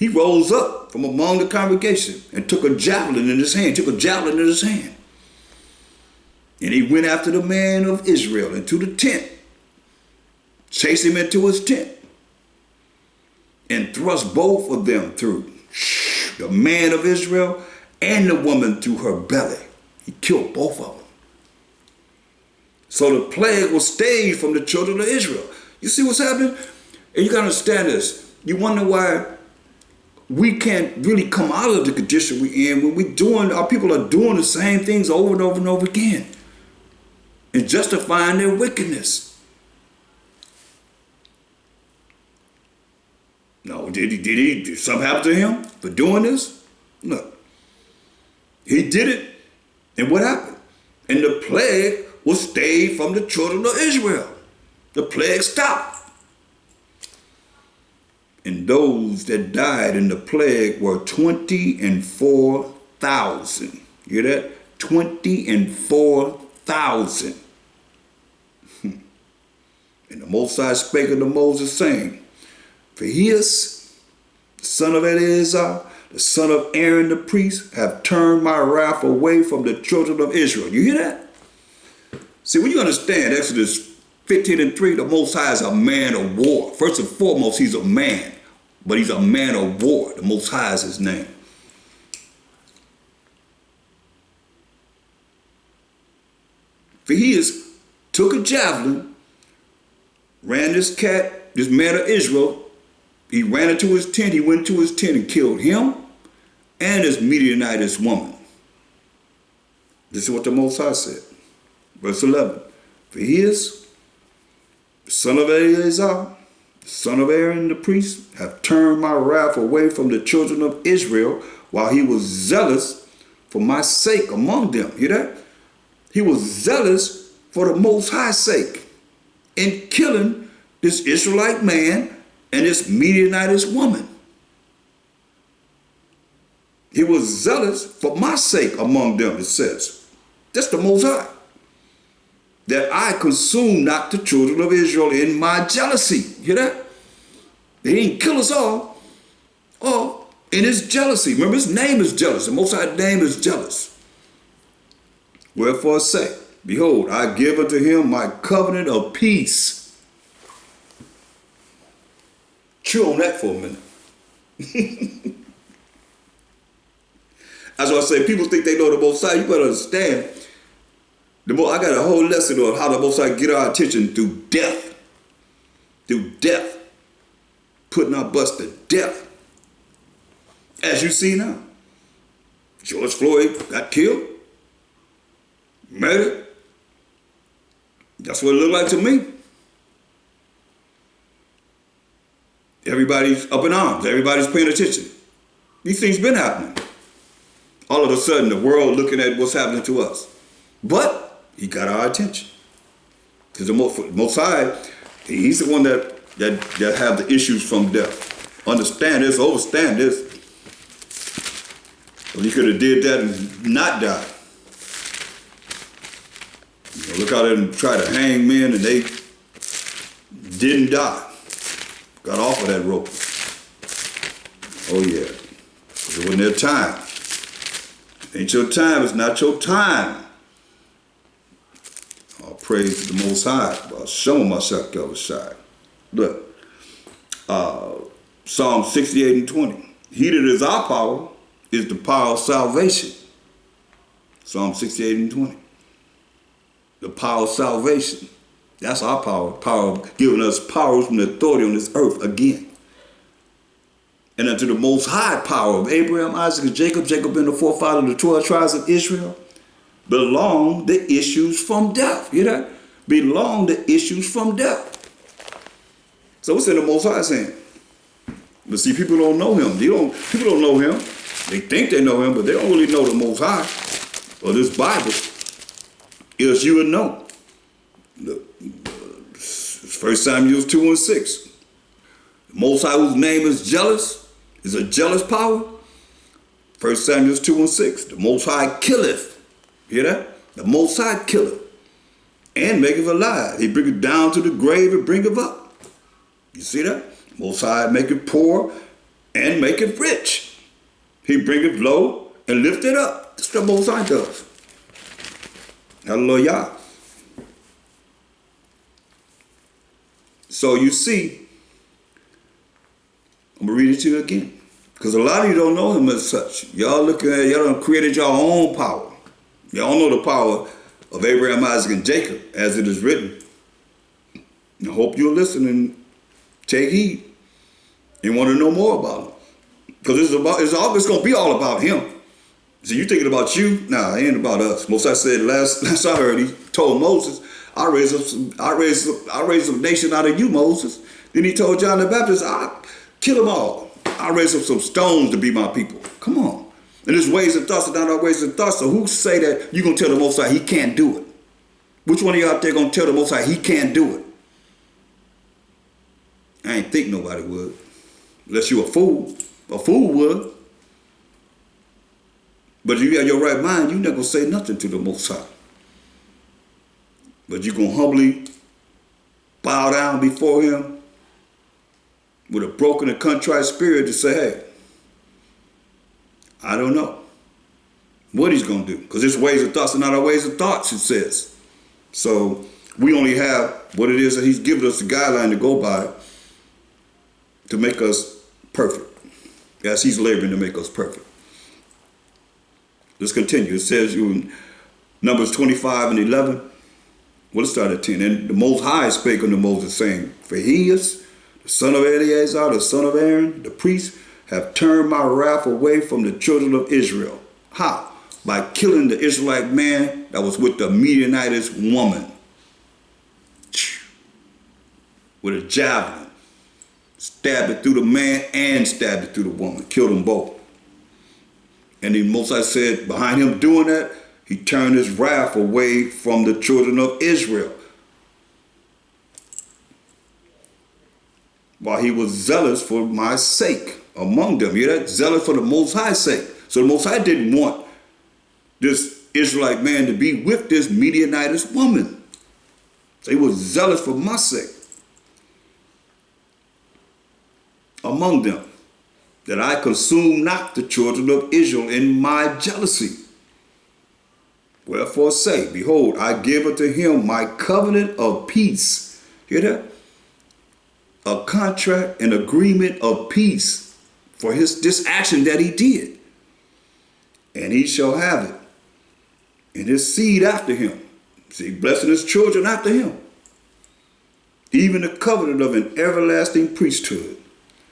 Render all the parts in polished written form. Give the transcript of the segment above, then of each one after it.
He rose up from among the congregation and took a javelin in his hand, And he went after the man of Israel into the tent, chased him into his tent, and thrust both of them through, the man of Israel and the woman through her belly. He killed both of them. So the plague was stayed from the children of Israel. You see what's happening? And you got to understand this. You wonder why we can't really come out of the condition we're in when our people are doing the same things over and over and over again and justifying their wickedness. No, did something happen to him for doing this? No. He did it, and what happened? And the plague was stayed from the children of Israel. The plague stopped. And those that died in the plague were 24,000. You hear that? 24,000. And the Most High spake unto Moses, saying, Phinehas, the son of Eleazar, the son of Aaron the priest, have turned my wrath away from the children of Israel. You hear that? See, when you understand Exodus 15:3, the Most High is a man of war. First and foremost, he's a man, but he's a man of war. The Most High is his name. Phinehas took a javelin, ran this man of Israel. He ran into his tent. He went to his tent and killed him and his Midianitess woman. This is what the Most High said. Verse 11. Phinehas, the son of Eleazar, the son of Aaron the priest, have turned my wrath away from the children of Israel while he was zealous for my sake among them. Hear that? He was zealous for the Most High's sake in killing this Israelite man and this Midianitess woman. He was zealous for my sake among them, it says. That's the Most High. That I consume not the children of Israel in my jealousy. Hear that? He didn't kill us all in his jealousy. Remember, his name is jealous. The Most High's name is jealous. Wherefore say, behold, I give unto him my covenant of peace. Chew on that for a minute. That's why I say people think they know the Most High. You better understand. I got a whole lesson on how the Most High get our attention through death. Through death. Putting our butts to death. As you see now. George Floyd got killed. Murdered. That's what it looked like to me. Everybody's up in arms. Everybody's paying attention. These things been happening. All of a sudden, the world looking at what's happening to us. But he got our attention. Because the Most High, he's the one that have the issues from death. Understand this, overstand this. Well, he could have did that and not died. Look out there and try to hang men and they didn't die. Got off of that rope. Oh yeah. It wasn't their time. Ain't your time, it's not your time. All praise to the Most High. Show myself the other side. Look. Psalm 68:20. He that is our power is the power of salvation. Psalm 68:20. The power of salvation. That's our power. Power of giving us powers and authority on this earth again. And unto the Most High power of Abraham, Isaac, and Jacob being the forefather of the 12 tribes of Israel, belong the issues from death. You know that? Belong the issues from death. So what's in the Most High saying? But see, people don't know him. People don't know him. They think they know him, but they don't really know the Most High or this Bible. Else you would know. Look, 1 Samuel 2:6. The Most High, whose name is jealous, is a jealous power. 1 Samuel 2:6. The Most High killeth. Hear that? The Most High killeth. And maketh alive. He bringeth down to the grave and bringeth up. You see that? Most High maketh poor and maketh rich. He bringeth low and lifteth up. That's what the Most High does. Hallelujah. So you see, I'm going to read it to you again. Because a lot of you don't know him as such. Y'all looking at, y'all done created your own power. Y'all know the power of Abraham, Isaac, and Jacob, as it is written. I hope you'll listen and take heed and want to know more about him. Because it's going to be all about him. So you thinking about you? Nah, it ain't about us. Moses said last I heard, he told Moses, I raised a nation out of you, Moses. Then he told John the Baptist, I'll kill them all. I'll raise up some stones to be my people. Come on. And his ways and thoughts are not our ways and thoughts. So who say that you going to tell the Most High he can't do it? Which one of you out there going to tell the Most High he can't do it? I ain't think nobody would. Unless you a fool. A fool would. But if you got your right mind, you not going to say nothing to the Most High. But you going to humbly bow down before him with a broken and contrite spirit to say, hey, I don't know what he's going to do. Because his ways and thoughts are not our ways and thoughts, it says. So we only have what it is that he's given us the guideline to go by to make us perfect. As he's laboring to make us perfect. Let's continue. It says you in Numbers 25 and 11. Well, let's start at 10. And the Most High spake unto Moses, saying, Phinehas, the son of Eleazar, the son of Aaron, the priest, have turned my wrath away from the children of Israel. How? By killing the Israelite man that was with the Midianitess woman. With a javelin. Stabbed it through the man and stabbed it through the woman. Killed them both. And the Most High said, behind him doing that, he turned his wrath away from the children of Israel. While he was zealous for my sake among them. You hear that? Zealous for the Most High's sake. So the Most High didn't want this Israelite man to be with this Midianitess woman. So he was zealous for my sake among them, that I consume not the children of Israel in my jealousy. Wherefore say, behold, I give unto him my covenant of peace. Hear that? A contract, an agreement of peace for this action that he did. And he shall have it. And his seed after him. See, blessing his children after him. Even the covenant of an everlasting priesthood.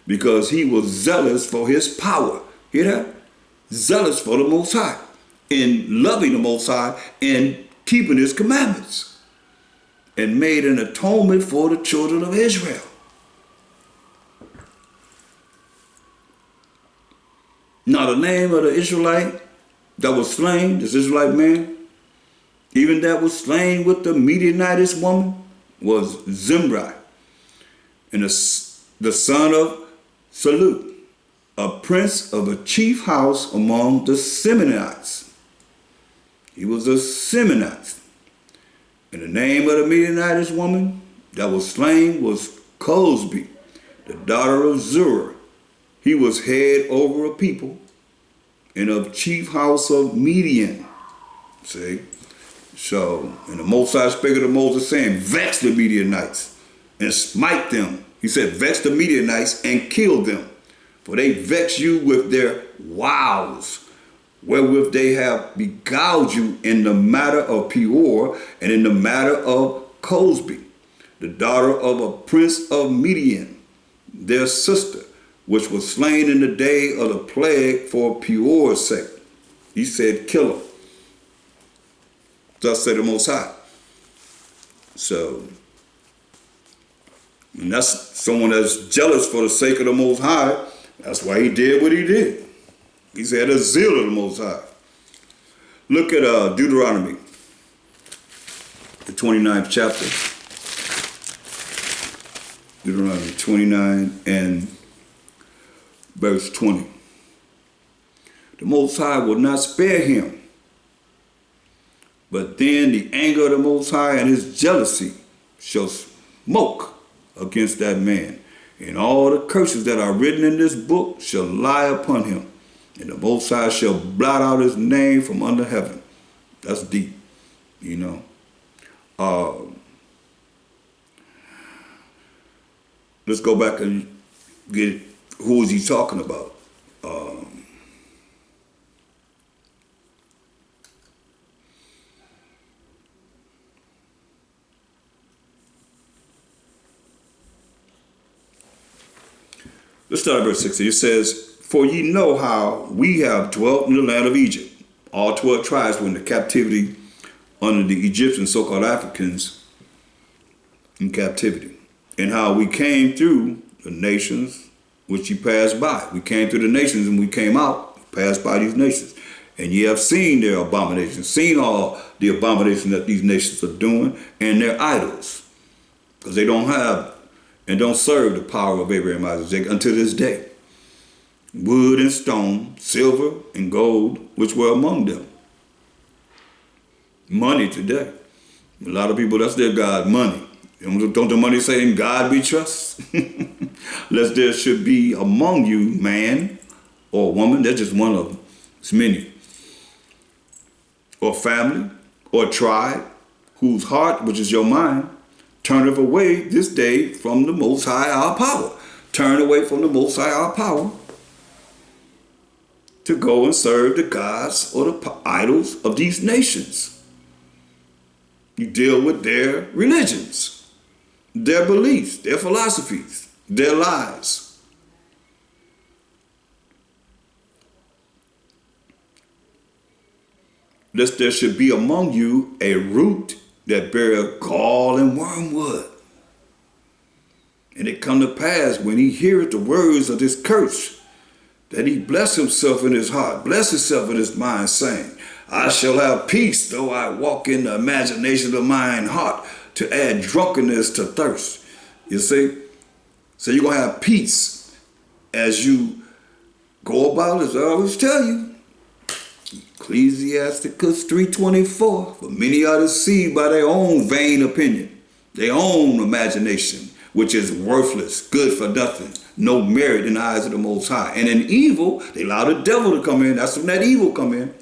Because he was zealous for his power. Hear that? Zealous for the Most High. In loving the Most High and keeping his commandments. And made an atonement for the children of Israel. Now the name of the Israelite that was slain, this Israelite man, even that was slain with the Midianitess woman, was Zimri. And the son of Salute, a prince of a chief house among the Simeonites. He was a Simeonite. And the name of the Midianitess woman that was slain was Cosbi, the daughter of Zerah. He was head over a people and of chief house of Midian. See? So, and the Most High spake unto Moses, saying, vex the Midianites and smite them. He said, vex the Midianites and kill them, for they vex you with their wiles, wherewith they have beguiled you in the matter of Peor and in the matter of Cosbi, the daughter of a prince of Midian, their sister, which was slain in the day of the plague for Peor's sake. He said, kill her. Thus said the Most High. So, and that's someone that's jealous for the sake of the Most High. That's why he did what he did. He's had a zeal of the Most High. Look at Deuteronomy, the 29th chapter. Deuteronomy 29 and verse 20. The Most High will not spare him. But then the anger of the Most High and his jealousy shall smoke against that man, And all the curses that are written in this book shall lie upon him. And the Most High shall blot out his name from under heaven. That's deep, you know. Let's go back and get who is he talking about. Let's start at verse 16. It says, "For ye know how we have dwelt in the land of Egypt." All 12 tribes were in the captivity under the Egyptians, so-called Africans, in captivity. And how we came through the nations which ye passed by. We came through the nations and we came out, passed by these nations. And ye have seen their abominations, seen all the abominations that these nations are doing, and their idols. Because they don't have and don't serve the power of Abraham, Isaac, Jacob unto this day. Wood and stone, silver and gold, which were among them. Money today. A lot of people, that's their God, money. Don't the money say, "In God we trust"? Lest there should be among you man or woman, that's just one of them, it's many, or family, or tribe, whose heart, which is your mind, turneth away this day from the Most High our power. Turn away from the Most High our power to go and serve the gods or the idols of these nations. You deal with their religions, their beliefs, their philosophies, their lies. Lest there should be among you a root that beareth gall and wormwood. And it come to pass, when he heareth the words of this curse, that he bless himself in his heart, bless himself in his mind, saying, "I shall have peace, though I walk in the imagination of mine heart, to add drunkenness to thirst." You see? So you're going to have peace as you go about, as I always tell you. Ecclesiasticus 3:24, "For many are deceived by their own vain opinion, their own imagination, which is worthless, good for nothing, no merit in the eyes of the Most High. And in evil, they allow the devil to come in." That's when that evil come in.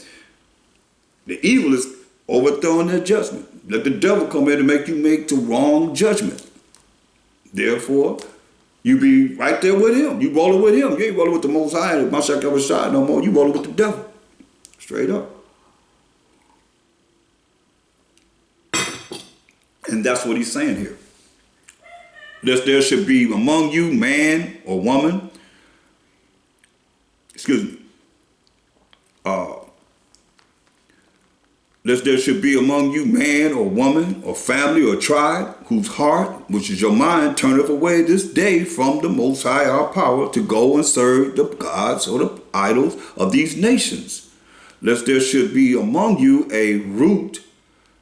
The evil is overthrowing their judgment. Let the devil come in and make you make the wrong judgment. Therefore, you be right there with him. You rolling with him. You ain't rolling with the Most High and Mashiach Yahushua no more. You rolling with the devil. Straight up. And that's what he's saying here. Lest there should be among you man or woman, lest there should be among you man or woman or family or tribe, whose heart, which is your mind, turneth away this day from the Most High our power, to go and serve the gods or the idols of these nations. Lest there should be among you a root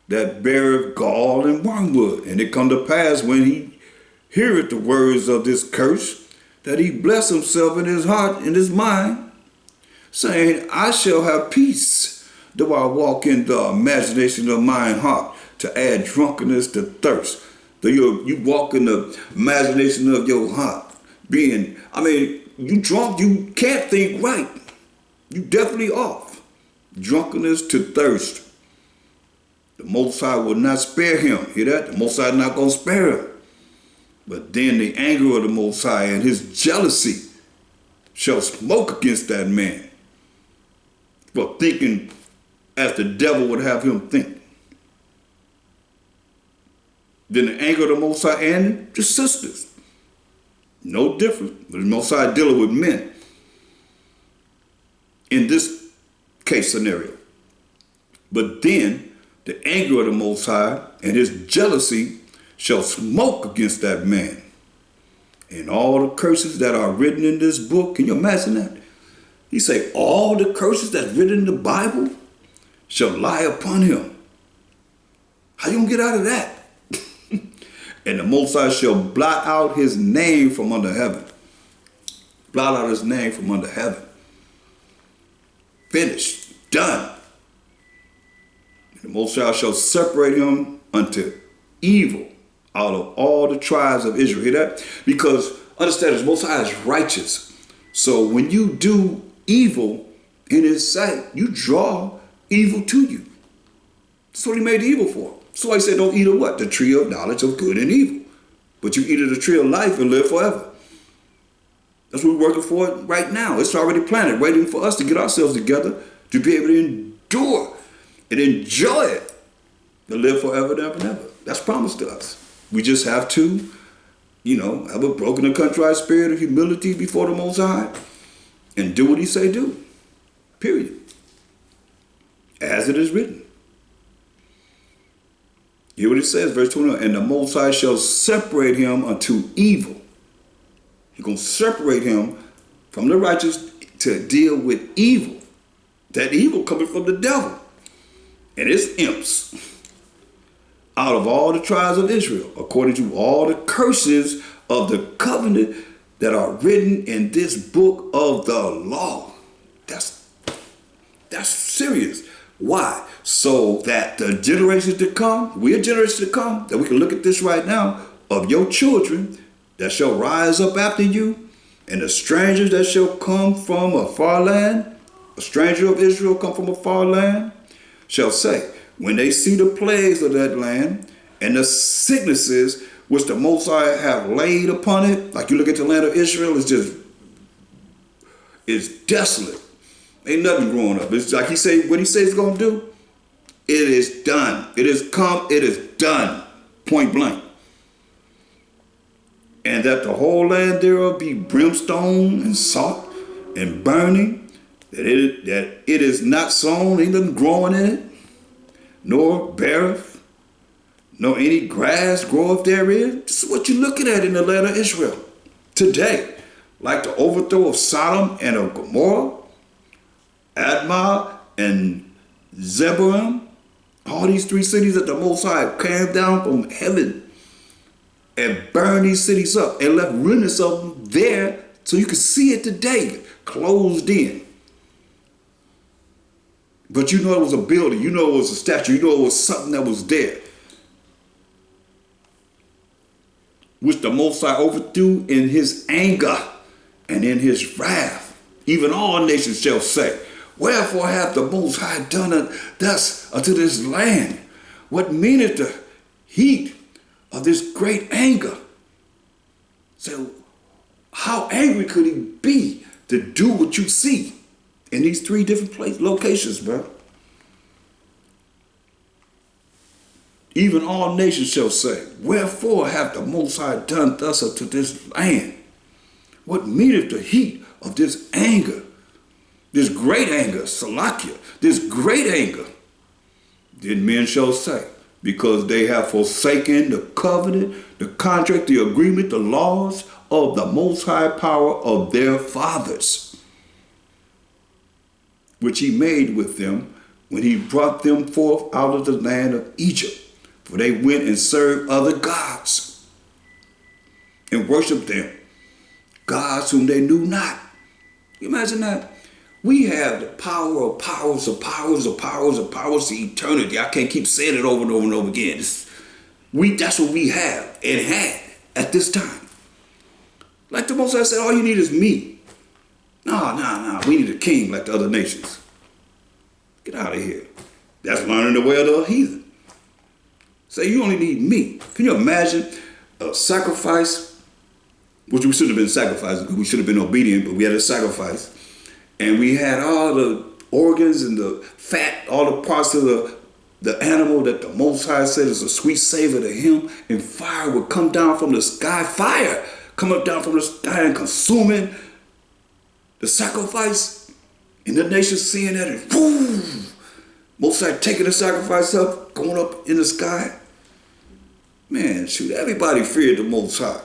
that beareth gall and wormwood. And it come to pass, when he heareth the words of this curse, that he bless himself in his heart and his mind, saying, "I shall have peace, though I walk in the imagination of mine heart, to add drunkenness to thirst." Though you walk in the imagination of your heart, you drunk, you can't think right. You definitely off. Drunkenness to thirst. The Most High will not spare him. Hear that? The Most High is not going to spare him. But then the anger of the Most High and his jealousy shall smoke against that man for thinking as the devil would have him think. Then the anger of the Most High and the sisters. No different. But the Most High dealing with men in this case scenario. But then the anger of the Most High and his jealousy shall smoke against that man. And all the curses that are written in this book, can you imagine that? He say, all the curses that's written in the Bible shall lie upon him. How you gonna get out of that? And the Most High shall blot out his name from under heaven. Blot out his name from under heaven. Finished. Done. And the Most High shall separate him unto evil out of all the tribes of Israel. Hear that? Because understand this, Most High is righteous. So when you do evil in his sight, you draw evil to you. That's what he made the evil for. So he said, don't eat of what? The tree of knowledge of good and evil. But you eat of the tree of life and live forever. That's what we're working for right now. It's already planted, waiting for us to get ourselves together to be able to endure and enjoy it, to live forever and ever and ever. That's promised to us. We just have to, have a broken and contrite spirit of humility before the Most High and do what he say do. Period. As it is written. Hear what it says, verse 21, and the Most High shall separate him unto evil. He's going to separate him from the righteous to deal with evil. That evil coming from the devil and his imps. Out of all the tribes of Israel, according to all the curses of the covenant that are written in this book of the law. That's serious. Why? So that the generations to come, we are generations to come, that we can look at this right now, of your children that shall rise up after you, and the strangers that shall come from a far land, a stranger of Israel come from a far land, shall say, when they see the plagues of that land and the sicknesses which the Most High have laid upon it, like you look at the land of Israel, it's desolate. Ain't nothing growing up. It's like what he says he's going to do. It is done. It is come. It is done. Point blank. And that the whole land thereof be brimstone and salt and burning, that it is not sown, ain't nothing growing in it, nor beareth, nor any grass groweth therein. This is what you're looking at in the land of Israel today. Like the overthrow of Sodom and of Gomorrah, Admah and Zeboim, all these three cities that the Most High came down from heaven and burned these cities up and left remnants of them there so you can see it today, closed in. But you know it was a building, you know it was a statue, you know it was something that was there, which the Most High overthrew in his anger and in his wrath. Even all nations shall say, wherefore hath the Most High done thus unto this land? What meaneth the heat of this great anger? So how angry could he be to do what you see in these three different locations, bro? Even all nations shall say, wherefore hath the Most High done thus unto this land? What meaneth the heat of this anger? This great anger, Salakia, this great anger, then men shall say, because they have forsaken the covenant, the contract, the agreement, the laws of the Most High power of their fathers, which he made with them when he brought them forth out of the land of Egypt. For they went and served other gods and worshiped them, gods whom they knew not. You imagine that? We have the power of powers of powers of powers of powers to eternity. I can't keep saying it over and over and over again. That's what we have and had at this time. Like the Most High said, all you need is me. No. We need a king like the other nations. Get out of here. That's learning the way of the heathen. Say, you only need me. Can you imagine a sacrifice, which we shouldn't have been sacrificing because we should have been obedient, but we had a sacrifice. And we had all the organs and the fat, all the parts of the animal that the Most High said is a sweet savor to him. And fire would come down from the sky. Fire coming down from the sky and consuming the sacrifice. And the nation seeing that and boom, Most High taking the sacrifice up, going up in the sky. Man, shoot, everybody feared the Most High.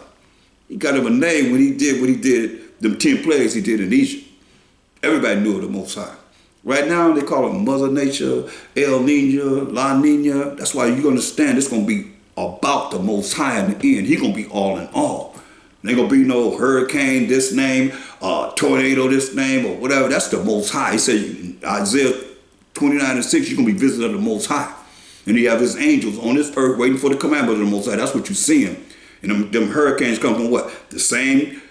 He got him a name when he did what he did, them 10 plagues he did in Egypt. Everybody knew of the Most High. Right now, they call him Mother Nature, El Nino, La Nina. That's why you understand it's going to be about the Most High in the end. He's going to be all in all. There ain't going to be no hurricane, this name, tornado, this name, or whatever. That's the Most High. He said in Isaiah 29:6, you're going to be visited of the Most High. And he have his angels on this earth waiting for the commandment of the Most High. That's what you're seeing And them hurricanes come from what? The same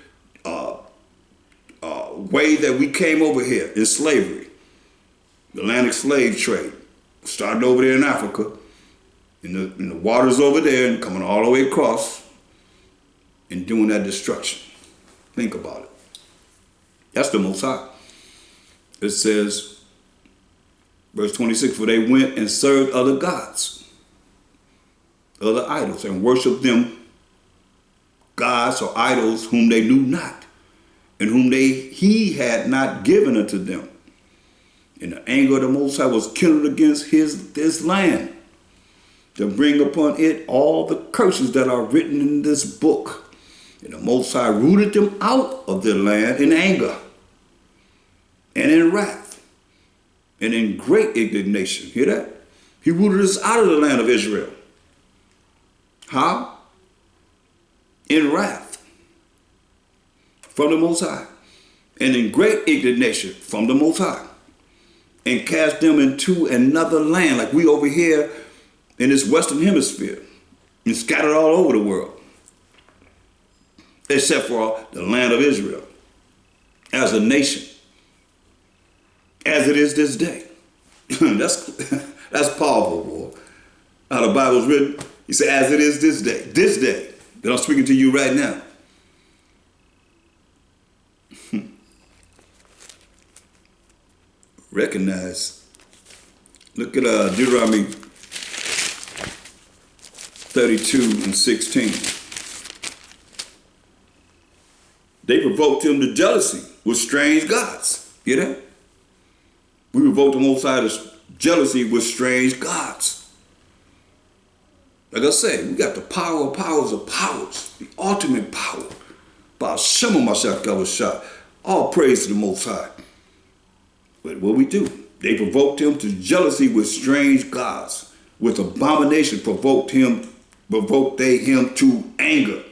way that we came over here in slavery. The Atlantic slave trade. Started over there in Africa. In the waters over there and coming all the way across and doing that destruction. Think about it. That's the Most High. It says, verse 26, for they went and served other gods, other idols, and worshiped them, gods or idols whom they knew not, and whom he had not given unto them. And the anger of the Most High was kindled against this land, to bring upon it all the curses that are written in this book. And the Most High rooted them out of their land in anger and in wrath and in great indignation. Hear that? He rooted us out of the land of Israel. How? In wrath from the Most High and in great indignation from the Most High, and cast them into another land, like we over here in this Western Hemisphere, and scattered all over the world, except for the land of Israel, as a nation, as it is this day. That's powerful, boy. How the Bible's written, he said, as it is this day that I'm speaking to you right now. Recognize. Look at Deuteronomy 32 and 16. They provoked him to jealousy with strange gods. Hear that? We provoked the Most High to jealousy with strange gods. Like I said, we got the power of powers of powers, the ultimate power. By Shema Mashiach Gavashah. All praise to the Most High. But what we do, they provoked him to jealousy with strange gods. With abomination provoked they him to anger.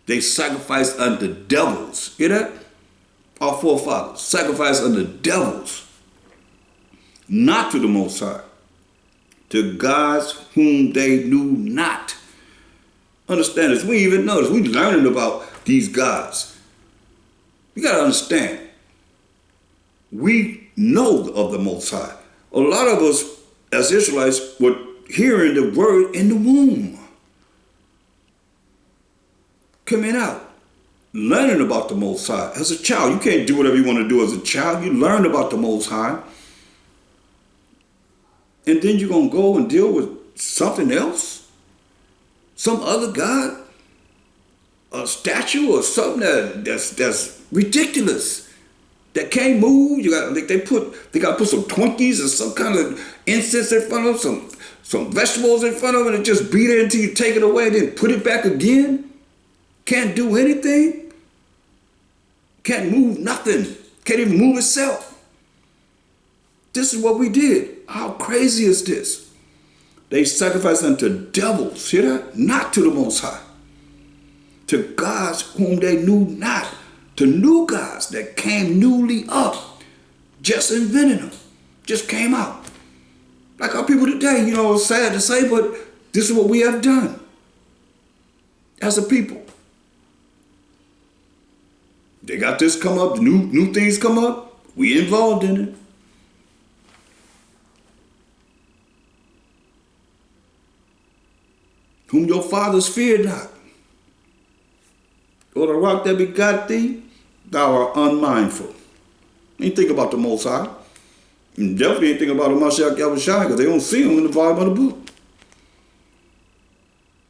They sacrificed unto devils. Hear that? Our forefathers sacrificed unto devils. Not to the Most High. To gods whom they knew not. Understand this. We even know this. We learning about these gods. You got to understand. We know of the Most High. A lot of us as Israelites were hearing the word in the womb. Coming out. Learning about the Most High. As a child, you can't do whatever you want to do as a child. You learn about the Most High. And then you're going to go and deal with something else? Some other God? A statue or something that's ridiculous. That can't move. They got to put some Twinkies or some kind of incense in front of them, some vegetables in front of them, and just beat it until you take it away, then put it back again. Can't do anything. Can't move nothing. Can't even move itself. This is what we did. How crazy is this? They sacrificed unto devils, hear that? Not to the Most High. To gods whom they knew not. To new gods that came newly up. Just invented them. Just came out. Like our people today, it's sad to say, but this is what we have done. As a people. They got this come up, new things come up. We involved in it. Whom your fathers feared not. Or the rock that begot thee, thou art unmindful. Ain't think about the Most High. And definitely ain't think about the Mashiach Yahushua, because they don't see him in the volume of the book.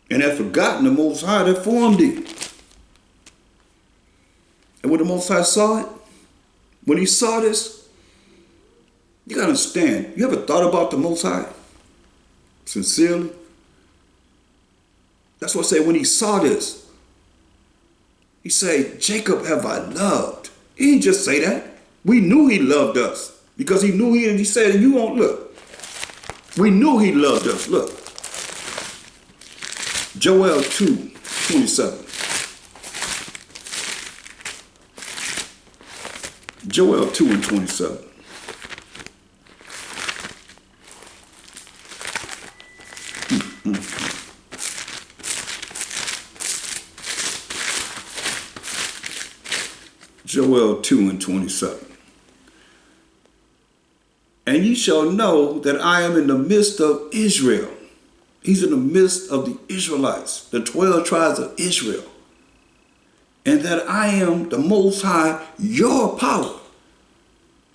And have forgotten the Most High that formed thee. And when the Most High saw it, when he saw this, you gotta understand, you ever thought about the Most High? Sincerely? That's what I say when he saw this. He said, Jacob have I loved. He didn't just say that. We knew he loved us. Because he knew he said, you won't look. We knew he loved us. Look. Joel 2:27. Joel 2:27. Joel 2:27. And ye shall know that I am in the midst of Israel. He's in the midst of the Israelites, the 12 tribes of Israel. And that I am the Most High, your power.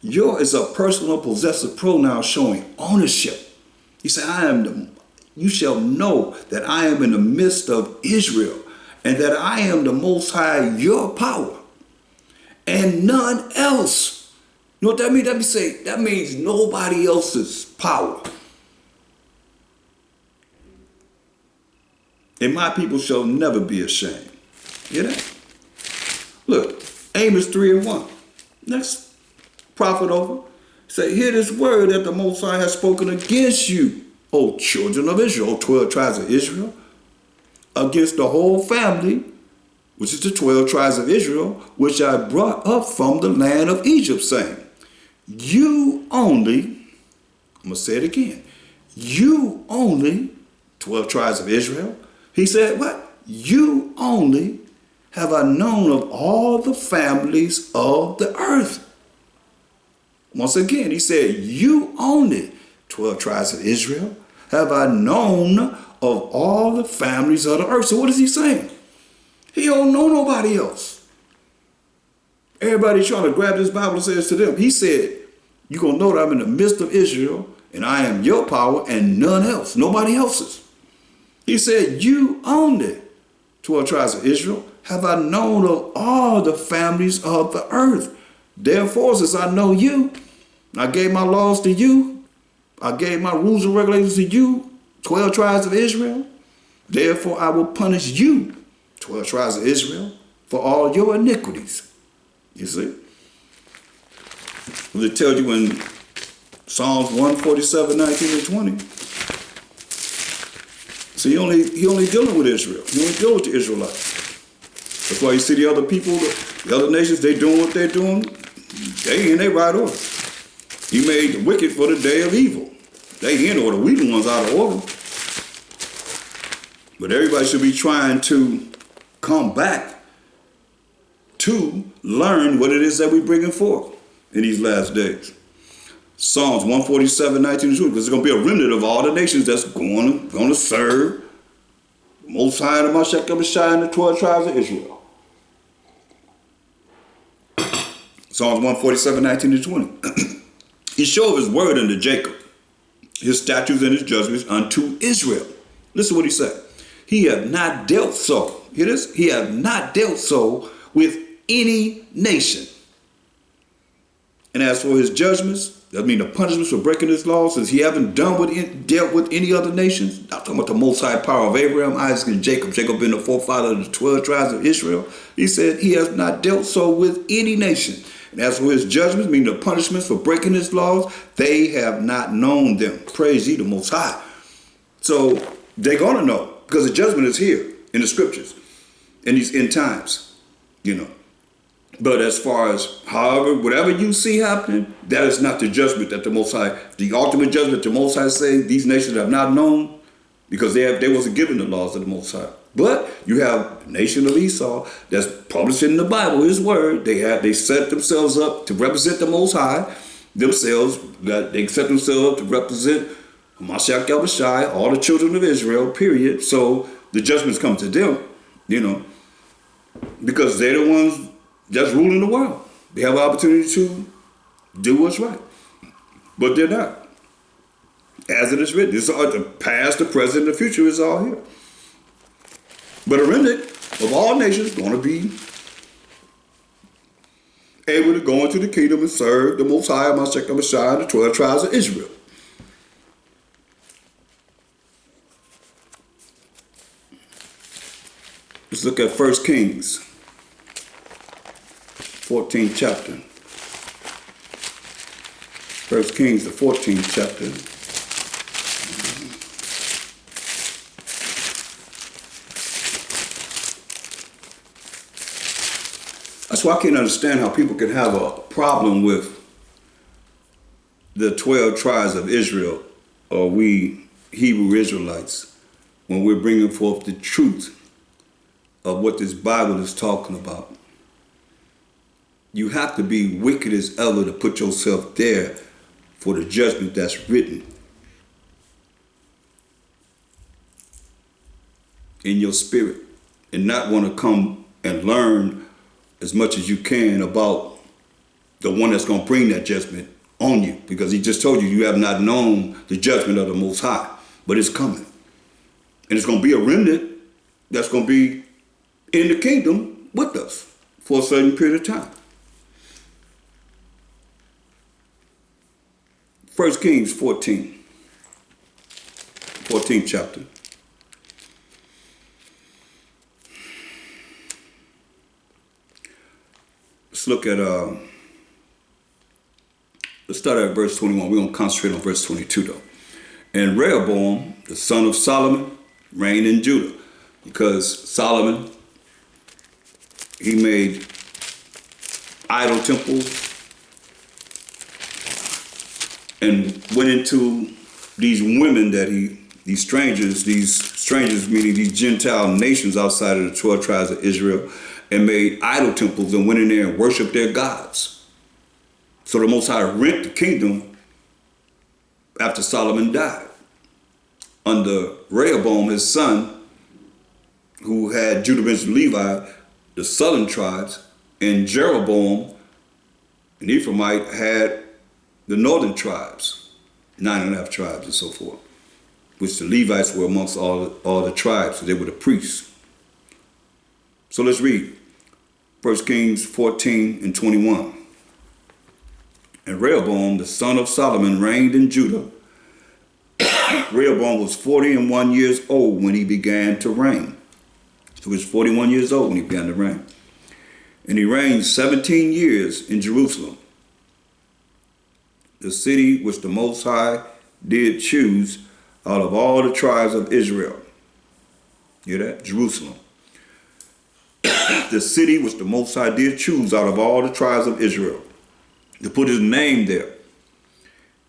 Your is a personal possessive pronoun showing ownership. He said, you shall know that I am in the midst of Israel, and that I am the Most High, your power, and none else. You know what that means? That means nobody else's power. And my people shall never be ashamed. Hear that? Look, Amos 3:1. Next prophet over. Say, hear this word that the Most High has spoken against you, O children of Israel, 12 tribes of Israel, against the whole family, which is the 12 tribes of Israel, which I brought up from the land of Egypt, saying, you only, I'm going to say it again, you only, 12 tribes of Israel, he said, what? You only have I known of all the families of the earth. Once again, he said, you only, 12 tribes of Israel, have I known of all the families of the earth. So what is he saying? He don't know nobody else. Everybody trying to grab this Bible and says to them, he said, you're going to know that I'm in the midst of Israel, and I am your power and none else, nobody else's. He said, you only, 12 tribes of Israel, have I known of all the families of the earth. Therefore, since I know you, I gave my laws to you, I gave my rules and regulations to you, 12 tribes of Israel. Therefore, I will punish you, 12 tribes of Israel, for all your iniquities. You see? It tells you in Psalms 147, 19 and 20. So he only dealing with Israel. He only dealing with the Israelites. That's why you see the other people, the other nations, they doing what they're doing. They in their right order. He made the wicked for the day of evil. They in order. We the ones out of order. But everybody should be trying to come back to learn what it is that we're bringing forth in these last days. Psalms 147, 19 and 20, because there's going to be a remnant of all the nations that's going to serve the Most High, the Mashiach, and the 12 tribes of Israel. Psalms 147, 19 and 20. He showed his word unto Jacob, his statutes and his judgments unto Israel. Listen to what he said. He hath not dealt so. Hear this? He hath not dealt so with any nation. And as for his judgments, that means the punishments for breaking his laws, since he haven't dealt with any other nations. I'm talking about the Most High power of Abraham, Isaac, and Jacob. Jacob being the forefather of the 12 tribes of Israel. He said he has not dealt so with any nation. And as for his judgments, meaning the punishments for breaking his laws, they have not known them. Praise ye the Most High. So they're going to know, because the judgment is here in the scriptures, in these end times, you know. But as far as, however, whatever you see happening, that is not the judgment that the Most High, the ultimate judgment the Most High say these nations have not known, because they wasn't given the laws of the Most High. But you have the nation of Esau that's published in the Bible, his word. They set themselves up to represent the Most High themselves. They set themselves up to represent Mashiach Yahushua, all the children of Israel, period. So the judgments come to them, you know, because they're the ones just ruling the world. They have an opportunity to do what's right, but they're not. As it is written, it's all, the past, the present, the future is all here. But a remnant of all nations going to be able to go into the kingdom and serve the Most High, Mashiach Yahushua, and the 12 tribes of Israel. Let's look at 1 Kings, 14th chapter. 1 Kings, the 14th chapter. That's why I can't understand how people can have a problem with the 12 tribes of Israel, or we Hebrew Israelites, when we're bringing forth the truth of what this Bible is talking about. You have to be wicked as ever to put yourself there for the judgment that's written in your spirit, and not want to come and learn as much as you can about the one that's going to bring that judgment on you, because he just told you you have not known the judgment of the Most High, but it's coming. And it's going to be a remnant that's going to be in the kingdom with us for a certain period of time. 1 Kings 14, 14th chapter. Let's look at, let's start at verse 21. We're going to concentrate on verse 22 though. And Rehoboam, the son of Solomon, reigned in Judah, because Solomon, he made idol temples and went into these women that these strangers meaning these Gentile nations outside of the 12 tribes of Israel, and made idol temples and went in there and worshiped their gods. So the Most High rent the kingdom after Solomon died under Rehoboam, his son, who had Judah, Benjamin, Levi, the southern tribes, and Jeroboam, an Ephraimite, had the northern tribes, 9.5 tribes and so forth, which the Levites were amongst all the tribes, so they were the priests. So let's read 1 Kings 14 and 21. And Rehoboam, the son of Solomon, reigned in Judah. Rehoboam was 41 years old when he began to reign. So he was 41 years old when he began to reign. And he reigned 17 years in Jerusalem, the city which the Most High did choose out of all the tribes of Israel. Hear that? Jerusalem. The city which the Most High did choose out of all the tribes of Israel, to put his name there.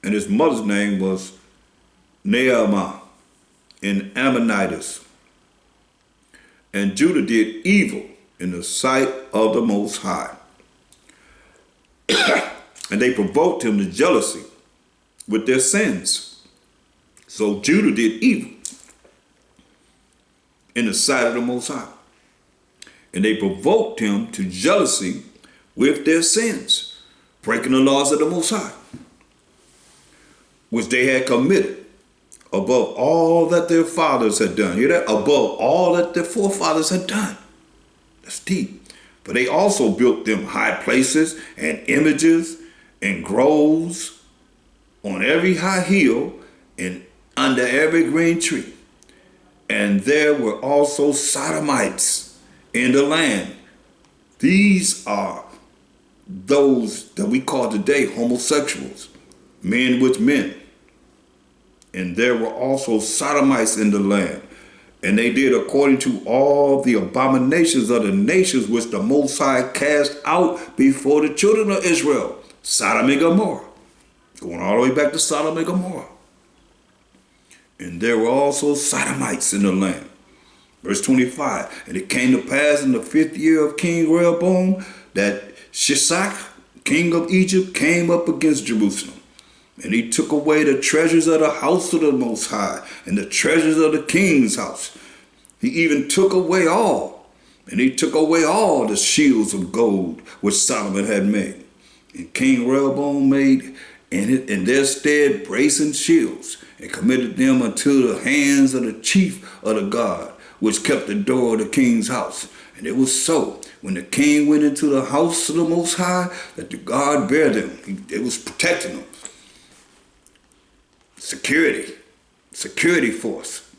And his mother's name was Naamah in Ammonitis. And Judah did evil in the sight of the Most High. And they provoked him to jealousy with their sins. So Judah did evil in the sight of the Most High. And they provoked him to jealousy with their sins, breaking the laws of the Most High, which they had committed above all that their fathers had done. Hear that? Above all that their forefathers had done. That's deep. For they also built them high places and images and groves on every high hill and under every green tree. And there were also sodomites in the land. These are those that we call today homosexuals, men with men. And there were also sodomites in the land. And they did according to all the abominations of the nations which the Most High cast out before the children of Israel. Sodom and Gomorrah. Going all the way back to Sodom and Gomorrah. And there were also sodomites in the land. Verse 25. And it came to pass in the 5th year of King Rehoboam that Shishak, king of Egypt, came up against Jerusalem. And he took away the treasures of the house of the Most High and the treasures of the king's house. He even took away all. And he took away all the shields of gold which Solomon had made. And King Rehoboam made in their stead brazen shields and committed them unto the hands of the chief of the guard, which kept the door of the king's house. And it was so, when the king went into the house of the Most High, that the guard bare them. It was protecting them. Security force,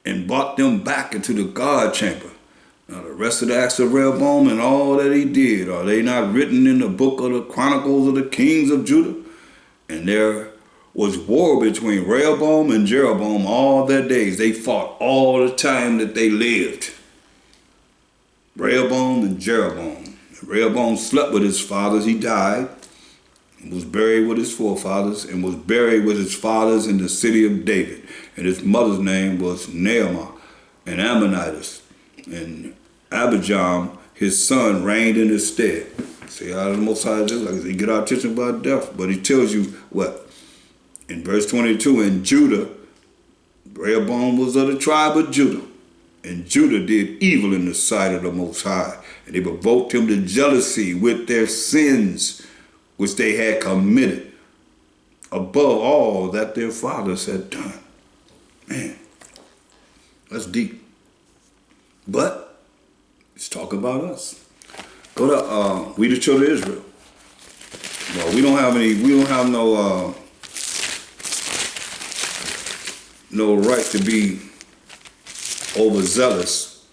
and brought them back into the guard chamber. Now the rest of the acts of Rehoboam and all that he did, are they not written in the book of the Chronicles of the Kings of Judah? And there was war between Rehoboam and Jeroboam all their days. They fought all the time that they lived. Rehoboam and Jeroboam. Rehoboam slept with his fathers. He died. Was buried with his forefathers, and was buried with his fathers in the city of David. And his mother's name was Naamah, and Ammonitis. And Abijam, his son reigned in his stead. See how the Most High do? Like he get our attention by death. But he tells you what? In verse 22, in Judah, Rehoboam was of the tribe of Judah. And Judah did evil in the sight of the Most High. And they provoked him to jealousy with their sins, which they had committed, above all that their fathers had done. Man, that's deep. But let's talk about us. Go to we the children of Israel. Well, we don't have no right to be overzealous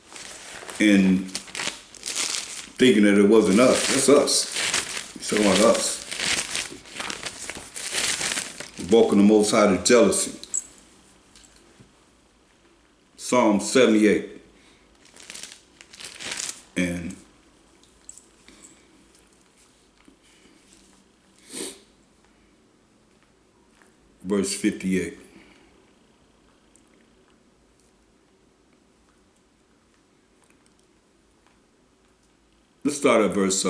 in thinking that it wasn't us. That's us. It's talking about us. Provoking the Most High to jealousy. Psalm 78. And verse 58. Let's start at verse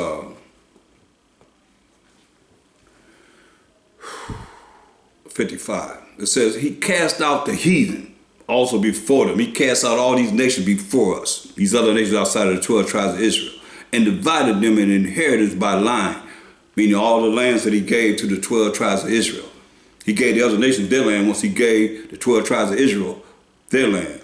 55. It says, he cast out the heathen also before them. He cast out all these nations before us, these other nations outside of the 12 tribes of Israel, and divided them in inheritance by line, meaning all the lands that he gave to the 12 tribes of Israel. He gave the other nations their land once he gave the 12 tribes of Israel their land,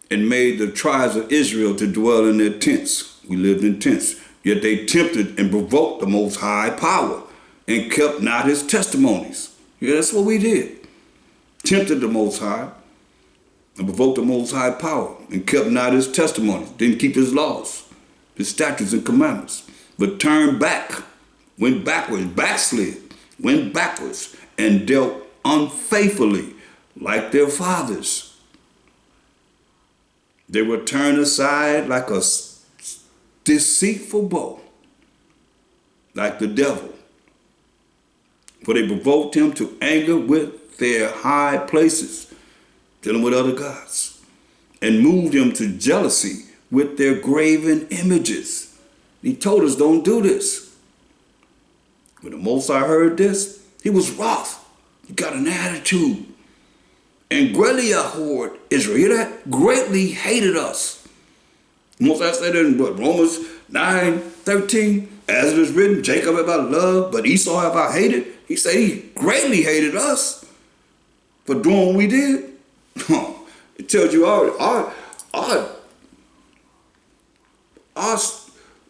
and made the tribes of Israel to dwell in their tents. We lived in tents. Yet they tempted and provoked the Most High power and kept not his testimonies. Yeah, that's what we did. Tempted the Most High and provoked the Most High power and kept not his testimonies. Didn't keep his laws, his statutes and commandments, but turned back, went backwards, backslid, went backwards, and dealt unfaithfully like their fathers. They were turned aside like a deceitful bow, like the devil. For they provoked him to anger with their high places, dealing with other gods, and moved him to jealousy with their graven images. He told us, don't do this. When the Most High heard this, he was wroth. He got an attitude. And greatly abhorred Israel. Hear that? Greatly hated us. Most High said in Romans 9:13, as it is written, Jacob have I loved, but Esau have I hated. He said he greatly hated us for doing what we did. It tells you our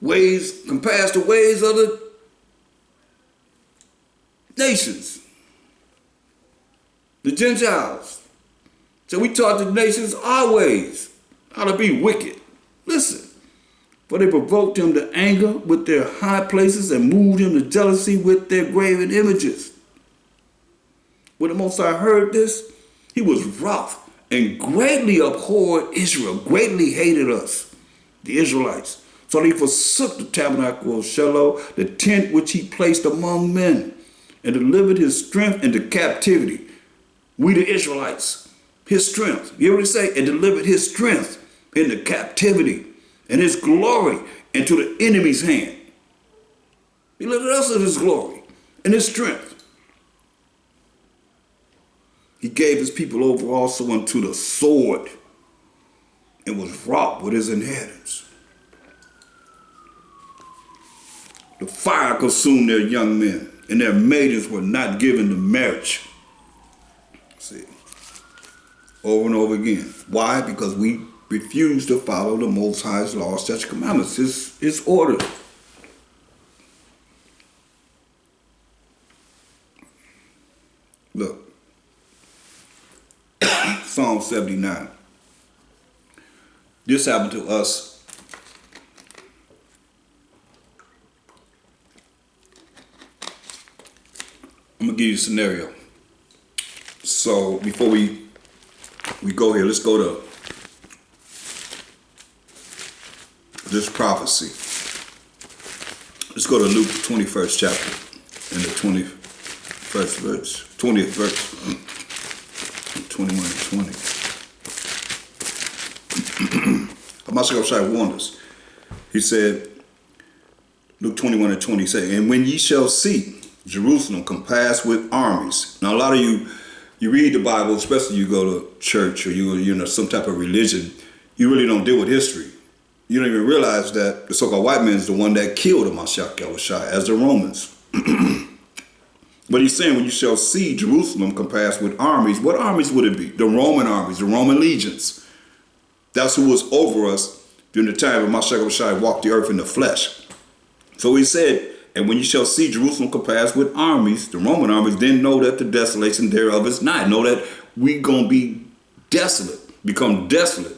ways compares to ways of the nations, the Gentiles. So we taught the nations our ways, how to be wicked. Listen. For they provoked him to anger with their high places and moved him to jealousy with their graven images. When the Most High heard this, he was wroth and greatly abhorred Israel, greatly hated us, the Israelites. So he forsook the tabernacle of Shiloh, the tent which he placed among men, and delivered his strength into captivity. We the Israelites, his strength. You hear what he say? And delivered his strength into captivity, and his glory into the enemy's hand. He lifted us in his glory and his strength. He gave his people over also unto the sword and was wrought with his inheritance. The fire consumed their young men, and their maidens were not given to marriage. See, over and over again. Why? Because we refuse to follow the Most High's laws, statutes, commandments, his order. Look, Psalm 79. This happened to us I'm gonna give you a scenario. So before we go here, let's go to this prophecy. Let's go to Luke 21st chapter in the 21st verse, 20th verse, 21 and 20. Hamashiach warned us. He said, Luke 21 and 20 say, and when ye shall see Jerusalem compassed with armies. Now a lot of you read the Bible, especially you go to church or you know some type of religion, you really don't deal with history. You don't even realize that the so-called white man is the one that killed Mashiach Yahushua as the Romans. But he's saying when you shall see Jerusalem compassed with armies, what armies would it be? The Roman armies, the Roman legions. That's who was over us during the time when Mashiach Yahushua walked the earth in the flesh. So he said, and when you shall see Jerusalem compassed with armies, the Roman armies, then know that the desolation thereof is nigh. Know that we gonna be desolate, become desolate.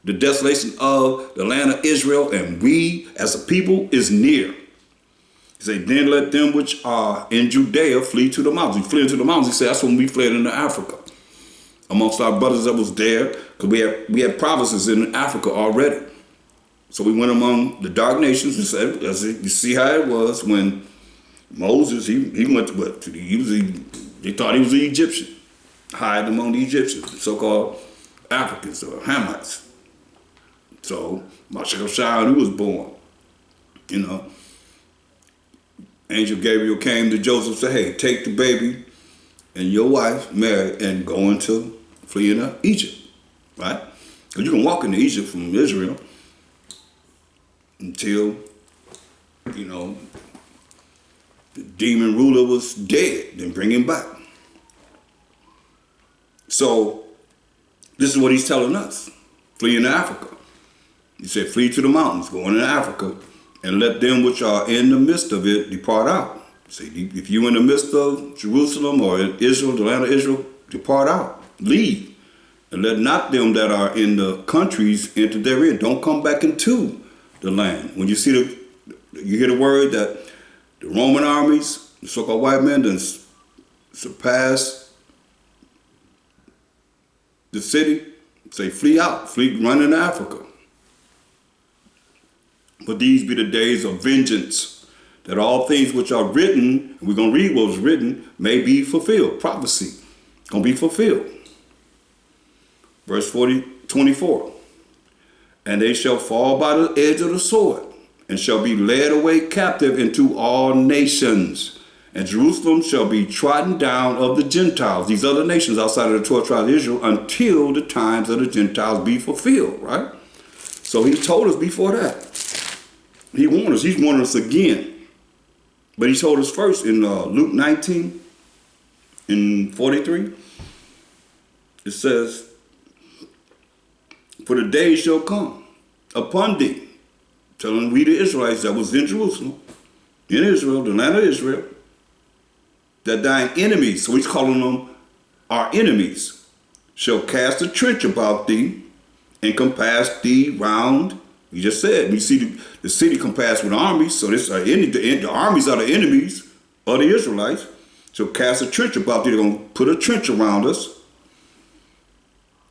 The desolation of the land of Israel and we as a people is near. He said, then let them which are in Judea flee to the mountains. He fled to the mountains. He said, that's when we fled into Africa. Amongst our brothers that was there, because we had provinces in Africa already. So we went among the dark nations and said, you see how it was when Moses, he went to what? They thought he was an Egyptian, hiding among the Egyptians, the so-called Africans or Hamites. So Mashiach he was born, you know. Angel Gabriel came to Joseph and said, hey, take the baby and your wife, Mary, and go into flee into Egypt, right? Because you can walk into Egypt from Israel until, you know, the demon ruler was dead, then bring him back. So this is what he's telling us. Flee into Africa. He said, flee to the mountains, go into Africa, and let them which are in the midst of it depart out. See, if you're in the midst of Jerusalem or Israel, the land of Israel, depart out, leave. And let not them that are in the countries enter therein. Don't come back into the land. When you see you hear the word that the Roman armies, the so-called white men, then surpass the city, say flee out, run into Africa. But these be the days of vengeance, that all things which are written, and we're going to read what was written, may be fulfilled. Prophecy, going to be fulfilled. Verse 24. And they shall fall by the edge of the sword, and shall be led away captive into all nations. And Jerusalem shall be trodden down of the Gentiles, these other nations outside of the 12 tribes of Israel, until the times of the Gentiles be fulfilled, right? So he told us before that. He warned us. He's warned us again. But he told us first in Luke 19, in 43, it says, for the days shall come upon thee, telling we the Israelites that was in Jerusalem, in Israel, the land of Israel, that thine enemies, so he's calling them our enemies, shall cast a trench about thee and compass thee round. We just said, we see the city compassed with armies, so the armies are the enemies of the Israelites. So cast a trench about thee. They're going to put a trench around us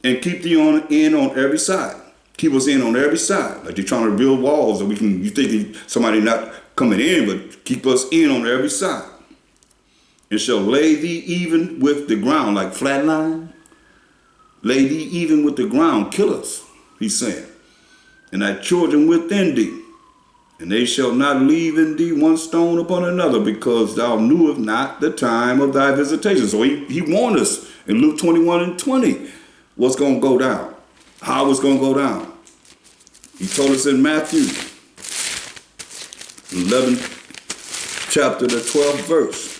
and keep thee in on every side. Keep us in on every side. Like they're trying to build walls that you think somebody not coming in, but keep us in on every side. And shall lay thee even with the ground, like flatline. Lay thee even with the ground, kill us, he's saying. And thy children within thee, and they shall not leave in thee one stone upon another, because thou knewest not the time of thy visitation. So he warned us in Luke 21 and 20 what's going to go down, how it's going to go down. He told us in Matthew 11, chapter the 12th verse.